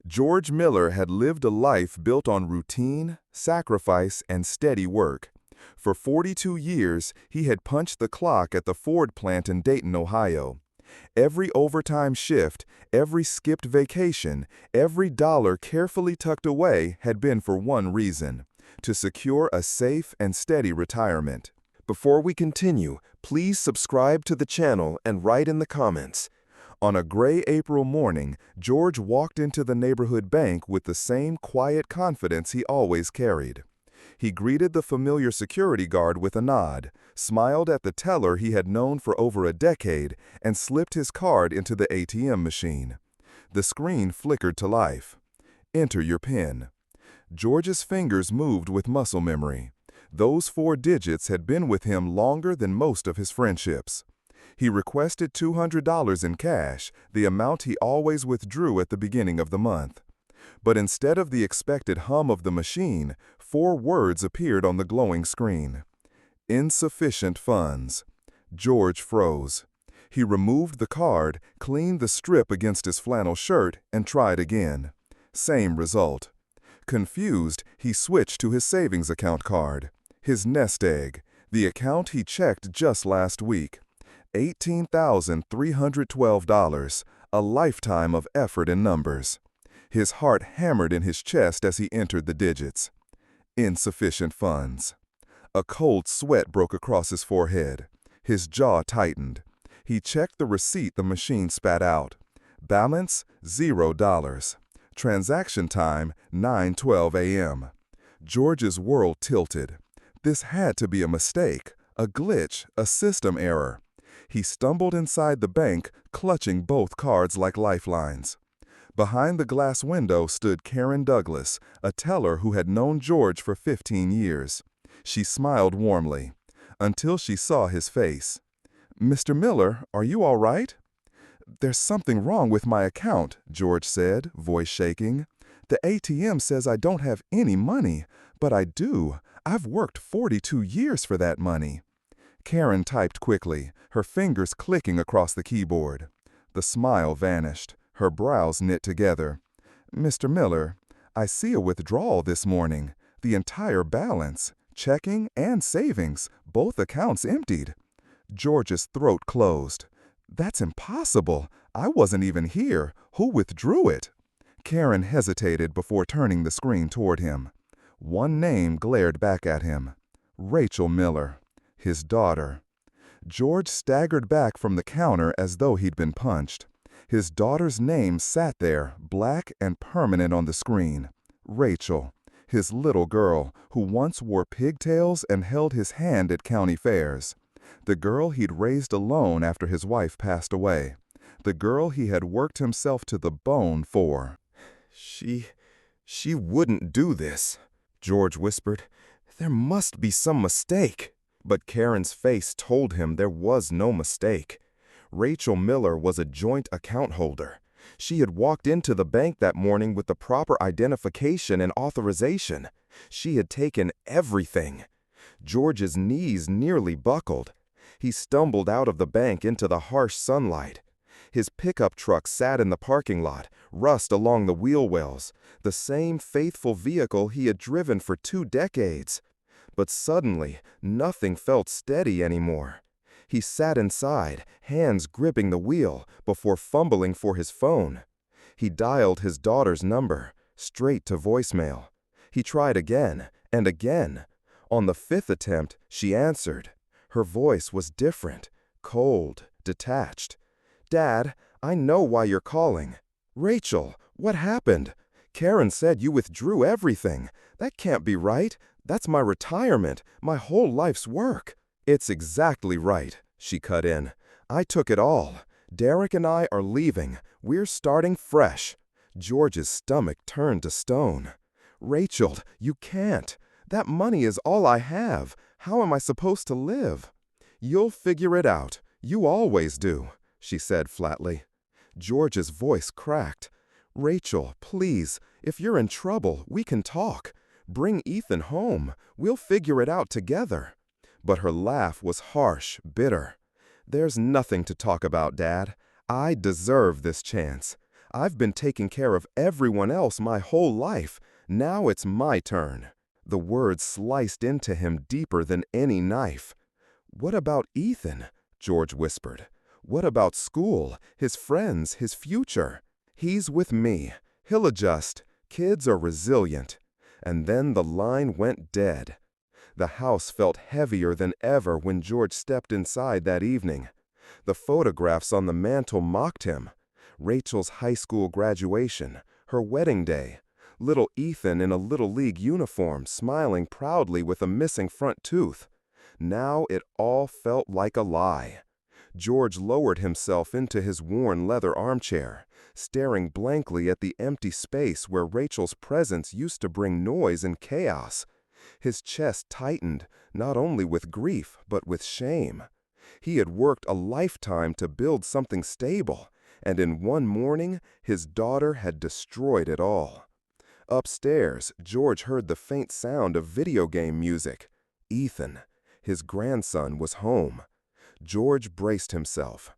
George Miller had lived a life built on routine, sacrifice, and steady work. For 42 years, he had punched the clock at the Ford plant in Dayton, Ohio. Every overtime shift, every skipped vacation, every dollar carefully tucked away had been for one reason: to secure a safe and steady retirement. Before we continue, please subscribe to the channel and write in the comments. On a gray April morning, George walked into the neighborhood bank with the same quiet confidence he always carried. He greeted the familiar security guard with a nod, smiled at the teller he had known for over a decade, and slipped his card into the ATM machine. The screen flickered to life. "Enter your PIN." George's fingers moved with muscle memory. Those 4 digits had been with him longer than most of his friendships. He requested $200 in cash, the amount he always withdrew at the beginning of the month. But instead of the expected hum of the machine, 4 words appeared on the glowing screen. Insufficient funds. George froze. He removed the card, cleaned the strip against his flannel shirt, and tried again. Same result. Confused, he switched to his savings account card. His nest egg, the account he checked just last week. $18,312, a lifetime of effort and numbers. His heart hammered in his chest as he entered the digits. Insufficient funds. A cold sweat broke across his forehead. His jaw tightened. He checked the receipt the machine spat out. Balance, $0. Transaction time, 9:12 a.m. George's world tilted. This had to be a mistake, a glitch, a system error. He stumbled inside the bank, clutching both cards like lifelines. Behind the glass window stood Karen Douglas, a teller who had known George for 15 years. She smiled warmly, until she saw his face. "Mr. Miller, are you all right?" "There's something wrong with my account," George said, voice shaking. "The ATM says I don't have any money, but I do. I've worked 42 years for that money." Karen typed quickly, her fingers clicking across the keyboard. The smile vanished, her brows knit together. "Mr. Miller, I see a withdrawal this morning. The entire balance, checking and savings, both accounts emptied." George's throat closed. "That's impossible. I wasn't even here. Who withdrew it?" Karen hesitated before turning the screen toward him. One name glared back at him: Rachel Miller. His daughter. George staggered back from the counter as though he'd been punched. His daughter's name sat there, black and permanent on the screen. Rachel, his little girl, who once wore pigtails and held his hand at county fairs. The girl he'd raised alone after his wife passed away. The girl he had worked himself to the bone for. She wouldn't do this," George whispered. "There must be some mistake." But Karen's face told him there was no mistake. Rachel Miller was a joint account holder. She had walked into the bank that morning with the proper identification and authorization. She had taken everything. George's knees nearly buckled. He stumbled out of the bank into the harsh sunlight. His pickup truck sat in the parking lot, rust along the wheel wells, the same faithful vehicle he had driven for 2 decades. But suddenly, nothing felt steady anymore. He sat inside, hands gripping the wheel, before fumbling for his phone. He dialed his daughter's number, straight to voicemail. He tried again and again. On the 5th attempt, she answered. Her voice was different, cold, detached. "Dad, I know why you're calling." "Rachel, what happened? Karen said you withdrew everything. That can't be right. That's my retirement, my whole life's work." "It's exactly right," she cut in. "I took it all. Derek and I are leaving. We're starting fresh." George's stomach turned to stone. "Rachel, you can't. That money is all I have. How am I supposed to live?" "You'll figure it out. You always do," she said flatly. George's voice cracked. "Rachel, please, if you're in trouble, we can talk. Bring Ethan home. We'll figure it out together." But her laugh was harsh, bitter. "There's nothing to talk about, Dad. I deserve this chance. I've been taking care of everyone else my whole life. Now it's my turn." The words sliced into him deeper than any knife. "What about Ethan?" George whispered. "What about school, his friends, his future?" "He's with me. He'll adjust. Kids are resilient." And then the line went dead. The house felt heavier than ever when George stepped inside that evening. The photographs on the mantel mocked him. Rachel's high school graduation, her wedding day, little Ethan in a Little League uniform smiling proudly with a missing front tooth. Now it all felt like a lie. George lowered himself into his worn leather armchair, staring blankly at the empty space where Rachel's presence used to bring noise and chaos. His chest tightened, not only with grief, but with shame. He had worked a lifetime to build something stable, and in one morning, his daughter had destroyed it all. Upstairs, George heard the faint sound of video game music. Ethan, his grandson, was home. George braced himself.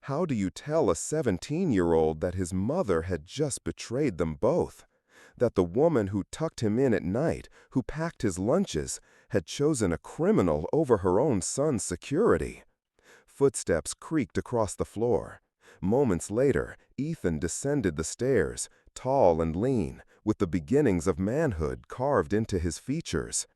How do you tell a 17-year-old that his mother had just betrayed them both? That the woman who tucked him in at night, who packed his lunches, had chosen a criminal over her own son's security? Footsteps creaked across the floor. Moments later, Ethan descended the stairs, tall and lean, with the beginnings of manhood carved into his features.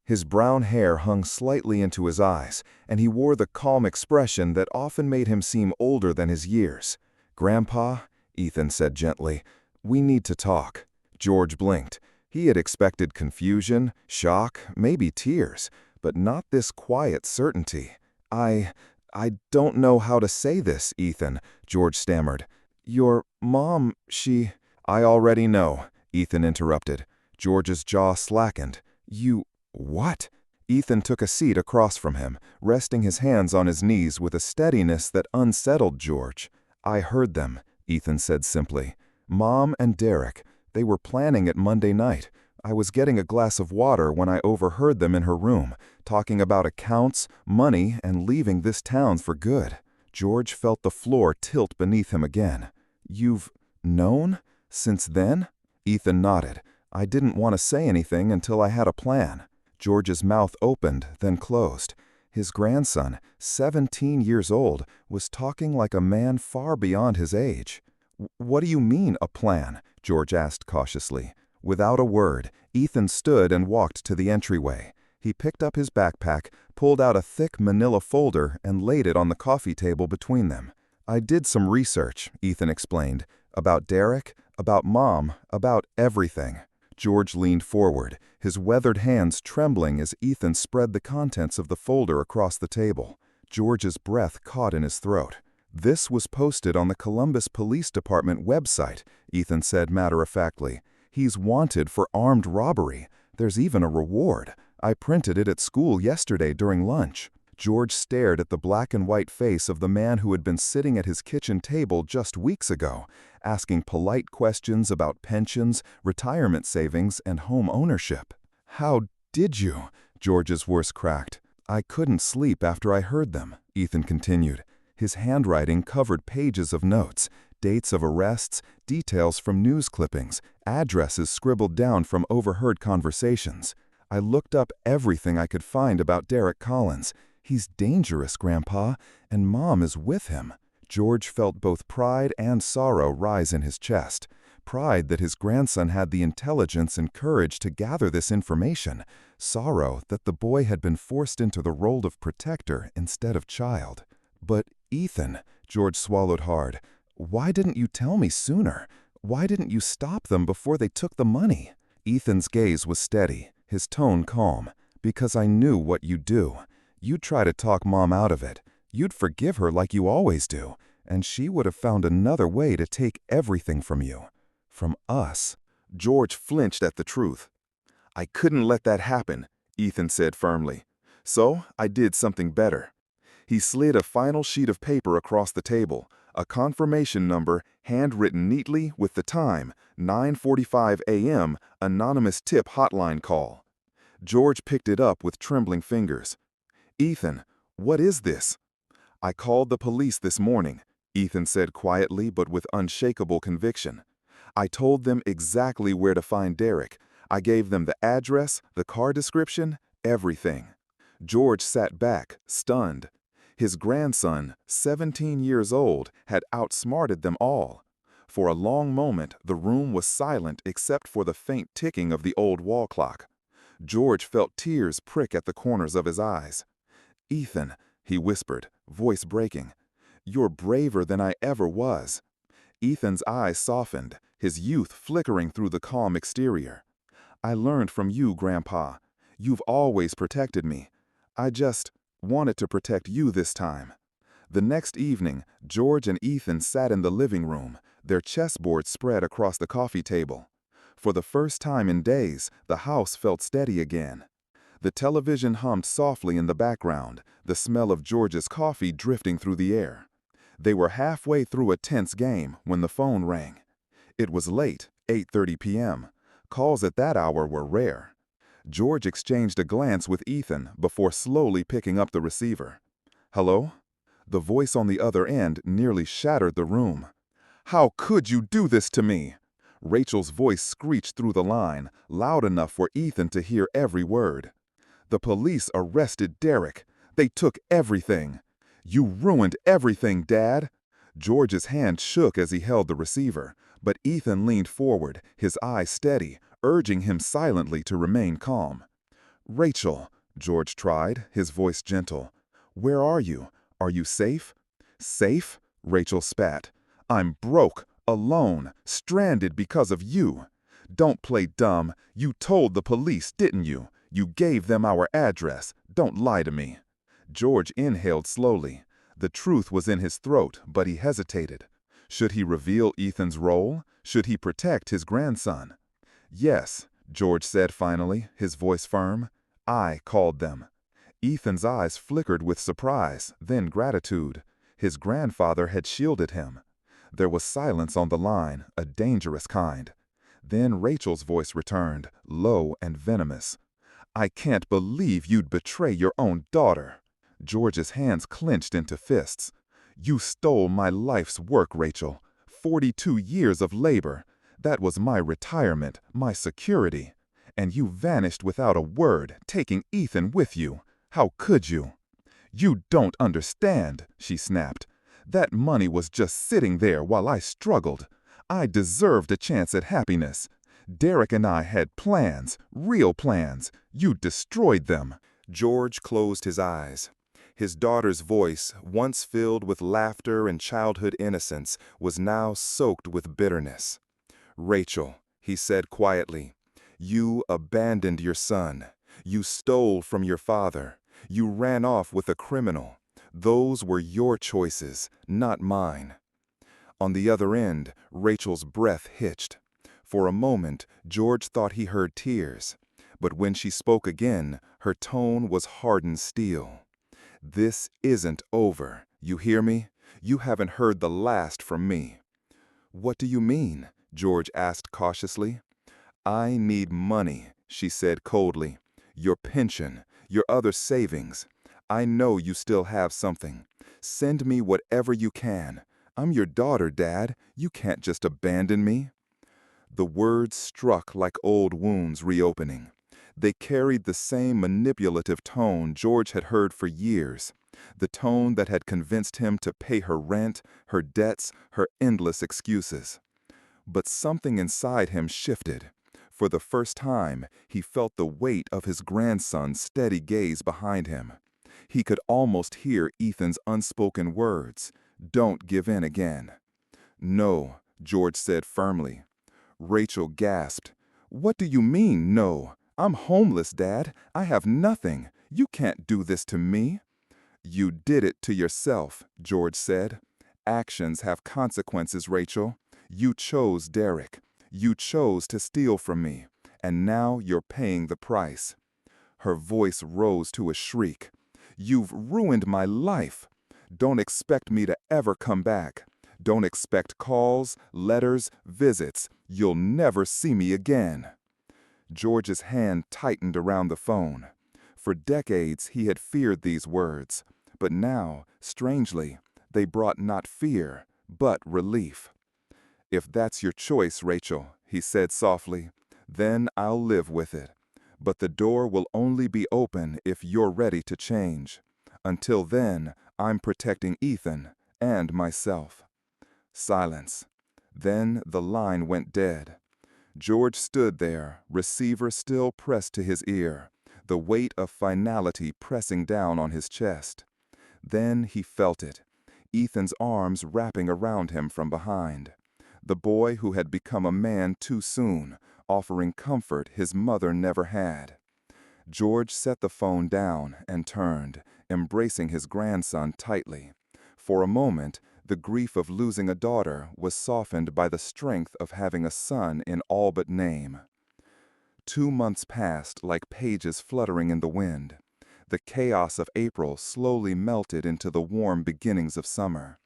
His brown hair hung slightly into his eyes, and he wore the calm expression that often made him seem older than his years. "Grandpa," Ethan said gently, "we need to talk." George blinked. He had expected confusion, shock, maybe tears, but not this quiet certainty. I don't know how to say this, Ethan," George stammered. "Your mom, she—" "I already know," Ethan interrupted. George's jaw slackened. "You— what?" Ethan took a seat across from him, resting his hands on his knees with a steadiness that unsettled George. "I heard them," Ethan said simply. "Mom and Derek. They were planning it Monday night. I was getting a glass of water when I overheard them in her room, talking about accounts, money, and leaving this town for good." George felt the floor tilt beneath him again. "You've known? Since then?" Ethan nodded. "I didn't want to say anything until I had a plan." George's mouth opened, then closed. His grandson, 17 years old, was talking like a man far beyond his age. "What do you mean, a plan?" George asked cautiously. Without a word, Ethan stood and walked to the entryway. He picked up his backpack, pulled out a thick manila folder, and laid it on the coffee table between them. "I did some research," Ethan explained, "about Derek, about Mom, about everything." George leaned forward, his weathered hands trembling as Ethan spread the contents of the folder across the table. George's breath caught in his throat. "This was posted on the Columbus Police Department website," Ethan said matter-of-factly. "He's wanted for armed robbery. There's even a reward. I printed it at school yesterday during lunch." George stared at the black and white face of the man who had been sitting at his kitchen table just weeks ago, asking polite questions about pensions, retirement savings, and home ownership. "How did you?" George's voice cracked. "I couldn't sleep after I heard them," Ethan continued. His handwriting covered pages of notes, dates of arrests, details from news clippings, addresses scribbled down from overheard conversations. "I looked up everything I could find about Derek Collins. He's dangerous, Grandpa, and Mom is with him." George felt both pride and sorrow rise in his chest. Pride that his grandson had the intelligence and courage to gather this information. Sorrow that the boy had been forced into the role of protector instead of child. "But Ethan," George swallowed hard, "why didn't you tell me sooner? Why didn't you stop them before they took the money?" Ethan's gaze was steady, his tone calm. "Because I knew what you'd do. You'd try to talk Mom out of it. You'd forgive her like you always do, and she would have found another way to take everything from you. From us." George flinched at the truth. "I couldn't let that happen," Ethan said firmly. "So I did something better." He slid a final sheet of paper across the table, a confirmation number handwritten neatly with the time, 9:45 a.m., anonymous tip hotline call. George picked it up with trembling fingers. "Ethan, what is this?" "I called the police this morning. Ethan said quietly but with unshakable conviction. I told them exactly where to find Derek. I gave them the address, the car description, everything. George sat back, stunned. His grandson, 17 years old, had outsmarted them all. For a long moment, the room was silent except for the faint ticking of the old wall clock. George felt tears prick at the corners of his eyes. "Ethan," he whispered, voice breaking, "you're braver than I ever was." Ethan's eyes softened, his youth flickering through the calm exterior. "I learned from you, Grandpa. You've always protected me. I just wanted to protect you this time." The next evening, George and Ethan sat in the living room, their chessboard spread across the coffee table. For the first time in days, the house felt steady again. The television hummed softly in the background, the smell of George's coffee drifting through the air. They were halfway through a tense game when the phone rang. It was late, 8:30 p.m. Calls at that hour were rare. George exchanged a glance with Ethan before slowly picking up the receiver. "Hello?" The voice on the other end nearly shattered the room. "How could you do this to me?" Rachel's voice screeched through the line, loud enough for Ethan to hear every word. "The police arrested Derek. They took everything. You ruined everything, Dad." George's hand shook as he held the receiver, but Ethan leaned forward, his eyes steady, urging him silently to remain calm. "Rachel," George tried, his voice gentle. "Where are you? Are you safe?" "Safe?" Rachel spat. "I'm broke, alone, stranded because of you. Don't play dumb. You told the police, didn't you? You gave them our address. Don't lie to me." George inhaled slowly. The truth was in his throat, but he hesitated. Should he reveal Ethan's role? Should he protect his grandson? "Yes," George said finally, his voice firm. "I called them." Ethan's eyes flickered with surprise, then gratitude. His grandfather had shielded him. There was silence on the line, a dangerous kind. Then Rachel's voice returned, low and venomous. "I can't believe you'd betray your own daughter." George's hands clenched into fists. "You stole my life's work, Rachel. 42 years of labor. That was my retirement, my security. And you vanished without a word, taking Ethan with you. How could you?" "You don't understand," she snapped. "That money was just sitting there while I struggled. I deserved a chance at happiness. Derek and I had plans, real plans. You destroyed them." George closed his eyes. His daughter's voice, once filled with laughter and childhood innocence, was now soaked with bitterness. "Rachel," he said quietly, "you abandoned your son. You stole from your father. You ran off with a criminal. Those were your choices, not mine." On the other end, Rachel's breath hitched. For a moment, George thought he heard tears. But when she spoke again, her tone was hardened steel. "This isn't over. You hear me? You haven't heard the last from me." "What do you mean?" George asked cautiously. "I need money," she said coldly. "Your pension, your other savings. I know you still have something. Send me whatever you can. I'm your daughter, Dad. You can't just abandon me." The words struck like old wounds reopening. They carried the same manipulative tone George had heard for years, the tone that had convinced him to pay her rent, her debts, her endless excuses. But something inside him shifted. For the first time, he felt the weight of his grandson's steady gaze behind him. He could almost hear Ethan's unspoken words, "Don't give in again." "No," George said firmly. Rachel gasped. "What do you mean, no? I'm homeless, Dad. I have nothing. You can't do this to me." "You did it to yourself," George said. "Actions have consequences, Rachel. You chose Derek. You chose to steal from me. And now you're paying the price." Her voice rose to a shriek. "You've ruined my life. Don't expect me to ever come back. Don't expect calls, letters, visits. You'll never see me again." George's hand tightened around the phone. For decades he had feared these words, but now, strangely, They brought not fear, but relief. "If that's your choice, Rachel," he said softly, "then I'll live with it. But the door will only be open if you're ready to change. Until then, I'm protecting Ethan and myself." Silence. Then the line went dead. George stood there, receiver still pressed to his ear, the weight of finality pressing down on his chest. Then he felt it, Ethan's arms wrapping around him from behind. The boy who had become a man too soon, offering comfort his mother never had. George set the phone down and turned, embracing his grandson tightly. For a moment, the grief of losing a daughter was softened by the strength of having a son in all but name. 2 months passed like pages fluttering in the wind. The chaos of April slowly melted into the warm beginnings of summer.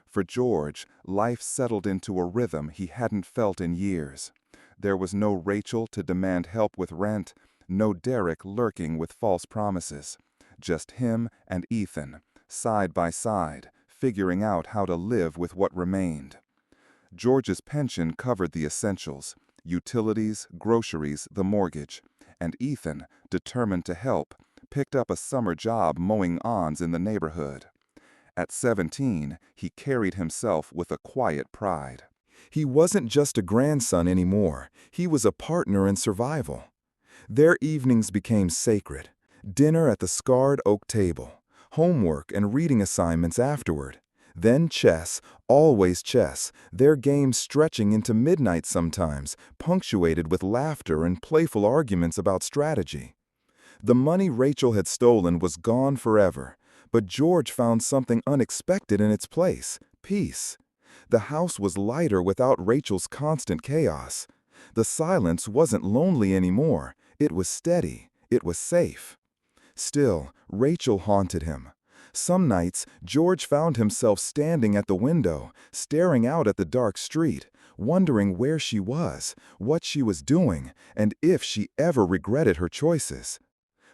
For George, life settled into a rhythm he hadn't felt in years. There was no Rachel to demand help with rent, no Derek lurking with false promises. Just him and Ethan, side by side, figuring out how to live with what remained. George's pension covered the essentials: utilities, groceries, the mortgage. And Ethan, determined to help, picked up a summer job mowing lawns in the neighborhood. At 17, he carried himself with a quiet pride. He wasn't just a grandson anymore, he was a partner in survival. Their evenings became sacred. Dinner at the scarred oak table, homework and reading assignments afterward. Then chess, always chess, their games stretching into midnight sometimes, punctuated with laughter and playful arguments about strategy. The money Rachel had stolen was gone forever, but George found something unexpected in its place: peace. The house was lighter without Rachel's constant chaos. The silence wasn't lonely anymore. It was steady. It was safe. Still, Rachel haunted him. Some nights, George found himself standing at the window, staring out at the dark street, wondering where she was, what she was doing, and if she ever regretted her choices.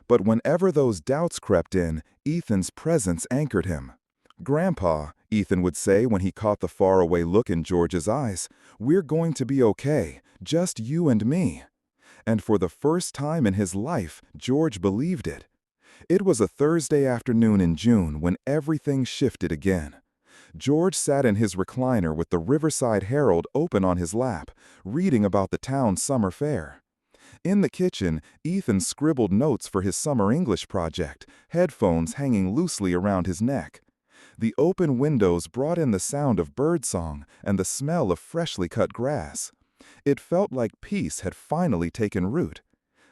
But whenever those doubts crept in, Ethan's presence anchored him. "Grandpa," Ethan would say when he caught the faraway look in George's eyes, "we're going to be okay, just you and me." And for the first time in his life, George believed it. It was a Thursday afternoon in June when everything shifted again. George sat in his recliner with the Riverside Herald open on his lap, reading about the town's summer fair. In the kitchen, Ethan scribbled notes for his summer English project, headphones hanging loosely around his neck. The open windows brought in the sound of birdsong and the smell of freshly cut grass. It felt like peace had finally taken root.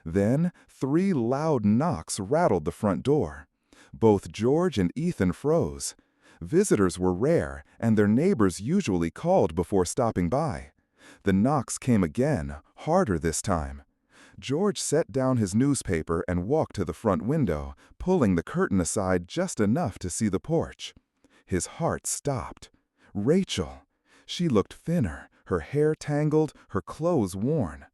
Then, 3 loud knocks rattled the front door. Both George and Ethan froze. Visitors were rare, and their neighbors usually called before stopping by. The knocks came again, harder this time. George set down his newspaper and walked to the front window, pulling the curtain aside just enough to see the porch. His heart stopped. Rachel! She looked thinner, her hair tangled, her clothes worn.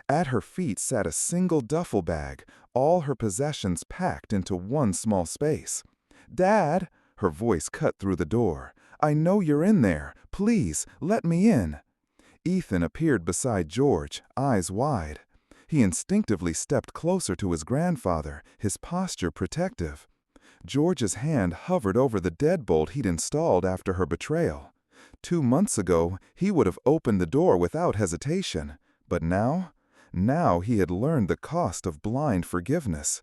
At her feet sat a single duffel bag, all her possessions packed into one small space. "Dad!" Her voice cut through the door. "I know you're in there. Please, let me in." Ethan appeared beside George, eyes wide. He instinctively stepped closer to his grandfather, his posture protective. George's hand hovered over the deadbolt he'd installed after her betrayal. 2 months ago, he would have opened the door without hesitation. But now? Now he had learned the cost of blind forgiveness.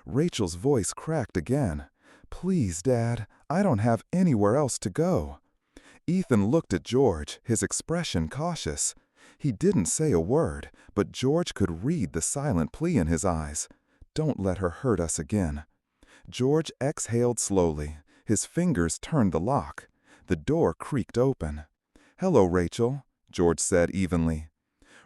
Rachel's voice cracked again. "Please, Dad, I don't have anywhere else to go." Ethan looked at George, his expression cautious. He didn't say a word, but George could read the silent plea in his eyes. "Don't let her hurt us again." George exhaled slowly. His fingers turned the lock. The door creaked open. "Hello, Rachel," George said evenly.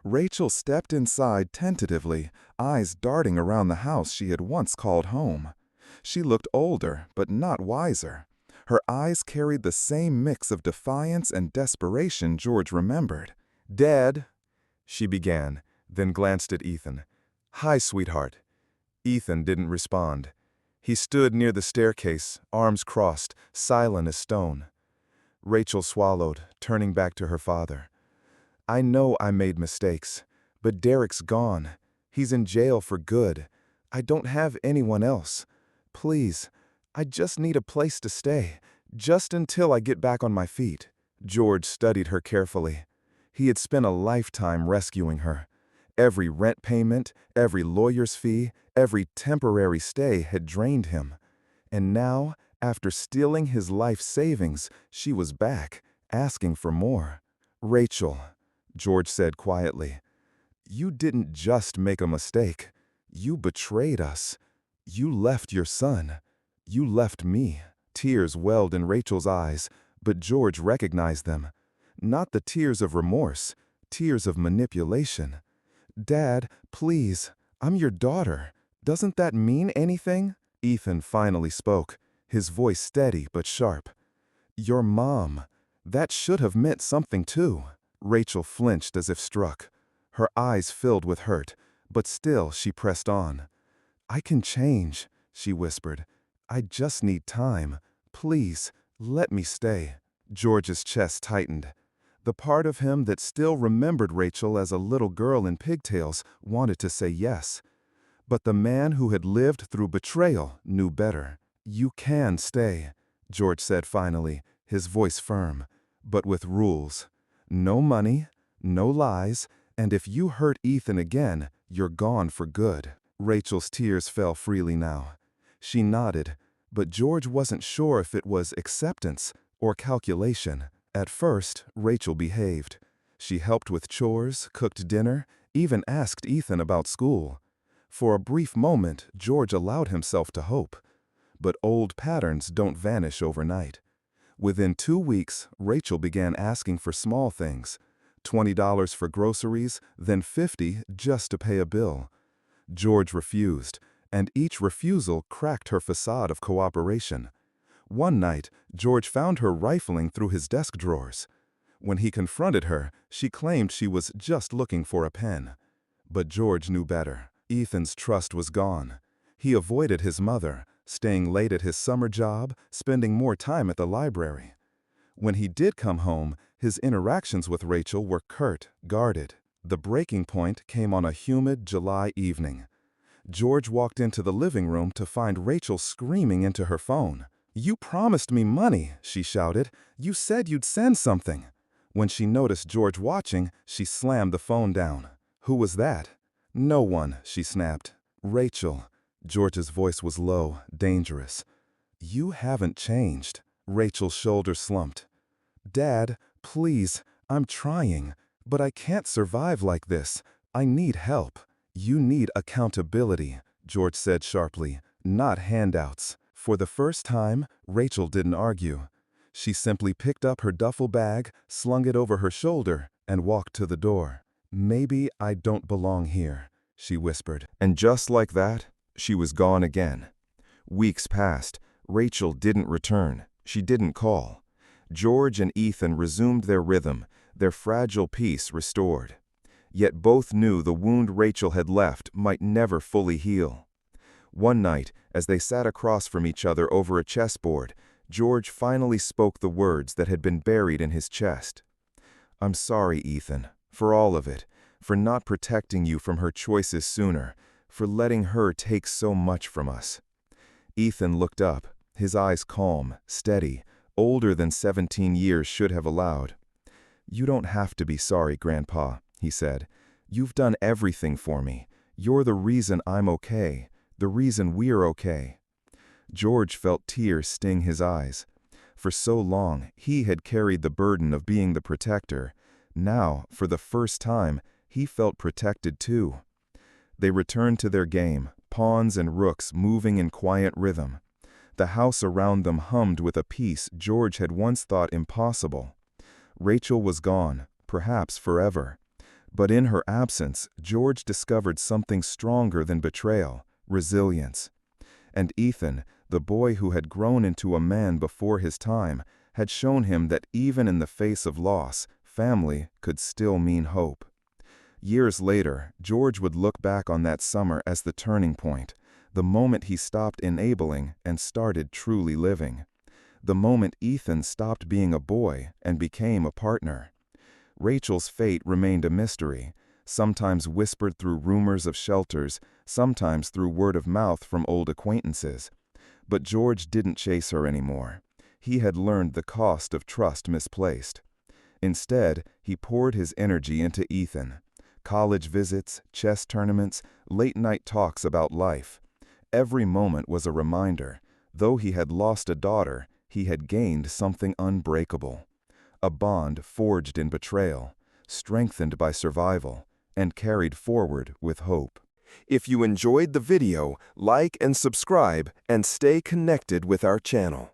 Rachel stepped inside tentatively, eyes darting around the house she had once called home. She looked older, but not wiser. Her eyes carried the same mix of defiance and desperation George remembered. "Dad," she began, then glanced at Ethan. "Hi, sweetheart." Ethan didn't respond. He stood near the staircase, arms crossed, silent as stone. Rachel swallowed, turning back to her father. "I know I made mistakes, but Derek's gone. He's in jail for good. I don't have anyone else. Please, I just need a place to stay, just until I get back on my feet." George studied her carefully. He had spent a lifetime rescuing her. Every rent payment, every lawyer's fee, every temporary stay had drained him. And now, after stealing his life savings, she was back, asking for more. "Rachel," George said quietly, "you didn't just make a mistake. You betrayed us. You left your son. You left me." Tears welled in Rachel's eyes, but George recognized them. Not the tears of remorse, tears of manipulation. "Dad, please, I'm your daughter. Doesn't that mean anything?" Ethan finally spoke, his voice steady but sharp. "Your mom. That should have meant something too." Rachel flinched as if struck. Her eyes filled with hurt, but still she pressed on. "I can change," she whispered. "I just need time. Please, let me stay." George's chest tightened. The part of him that still remembered Rachel as a little girl in pigtails wanted to say yes. But the man who had lived through betrayal knew better. "You can stay," George said finally, his voice firm, but with rules. "No money, no lies, and if you hurt Ethan again, you're gone for good." Rachel's tears fell freely now. She nodded, but George wasn't sure if it was acceptance or calculation. At first, Rachel behaved. She helped with chores, cooked dinner, even asked Ethan about school. For a brief moment, George allowed himself to hope. But old patterns don't vanish overnight. Within 2 weeks, Rachel began asking for small things. $20 for groceries, then $50 just to pay a bill. George refused, and each refusal cracked her facade of cooperation. One night, George found her rifling through his desk drawers. When he confronted her, she claimed she was just looking for a pen. But George knew better. Ethan's trust was gone. He avoided his mother, staying late at his summer job, spending more time at the library. When he did come home, his interactions with Rachel were curt, guarded. The breaking point came on a humid July evening. George walked into the living room to find Rachel screaming into her phone. "You promised me money," she shouted. "You said you'd send something." When she noticed George watching, she slammed the phone down. "Who was that?" "No one," she snapped. "Rachel." George's voice was low, dangerous. "You haven't changed." Rachel's shoulders slumped. "Dad, please, I'm trying, but I can't survive like this. I need help." "You need accountability," George said sharply, "not handouts." For the first time, Rachel didn't argue. She simply picked up her duffel bag, slung it over her shoulder, and walked to the door. "Maybe I don't belong here," she whispered. And just like that, she was gone again. Weeks passed. Rachel didn't return. She didn't call. George and Ethan resumed their rhythm, their fragile peace restored. Yet both knew the wound Rachel had left might never fully heal. One night, as they sat across from each other over a chessboard, George finally spoke the words that had been buried in his chest. "I'm sorry, Ethan, for all of it, for not protecting you from her choices sooner, for letting her take so much from us." Ethan looked up, his eyes calm, steady, older than 17 years should have allowed. "You don't have to be sorry, Grandpa," he said. "You've done everything for me. You're the reason I'm okay, the reason we're okay." George felt tears sting his eyes. For so long, he had carried the burden of being the protector. Now, for the first time, he felt protected too. They returned to their game, pawns and rooks moving in quiet rhythm. The house around them hummed with a peace George had once thought impossible. Rachel was gone, perhaps forever. But in her absence, George discovered something stronger than betrayal: resilience. And Ethan, the boy who had grown into a man before his time, had shown him that even in the face of loss, family could still mean hope. Years later, George would look back on that summer as the turning point, the moment he stopped enabling and started truly living. the moment Ethan stopped being a boy and became a partner. Rachel's fate remained a mystery, sometimes whispered through rumors of shelters, sometimes through word of mouth from old acquaintances. But George didn't chase her anymore. He had learned the cost of trust misplaced. Instead, he poured his energy into Ethan. College visits, chess tournaments, late-night talks about life. Every moment was a reminder. Though he had lost a daughter, he had gained something unbreakable. A bond forged in betrayal, strengthened by survival, and carried forward with hope. If you enjoyed the video, like and subscribe and stay connected with our channel.